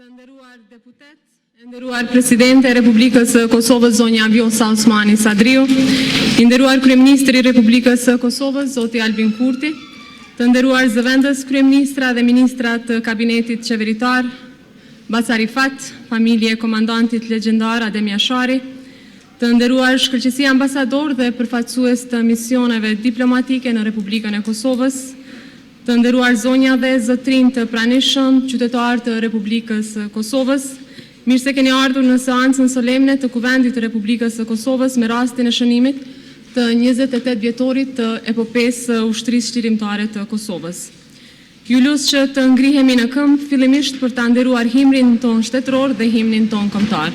Të nderuar deputet, nderuar Presidente e Republikës së Kosovës, zonja Vjosa Osmani Sadriu, i nderuar Kryeministri i Republikës së Kosovës, zoti Albin Kurti, të nderuar zëvendës Kryeministra dhe Ministra të Kabinetit Qeveritar, Basar Rifat, familje e komandantit legjendar Adem Jashari, të nderuar shkëlqësia ambasador dhe përfaqësues të misioneve diplomatike në Republikën e Kosovës, të nderuar zonja dhe zotrin të pranishëm, qytetarë të Republikës së Kosovës, mirë se keni ardhur në seancën solemne të Kuvendit të Republikës së Kosovës me rastin e shënimit të 28 vjetorit të epopesë së ushtrisë çlirimtare të Kosovës. Ju lus që të ngrihemi në këmbë fillimisht për ta nderuar himnin ton shtetëror dhe himnin ton kombëtar.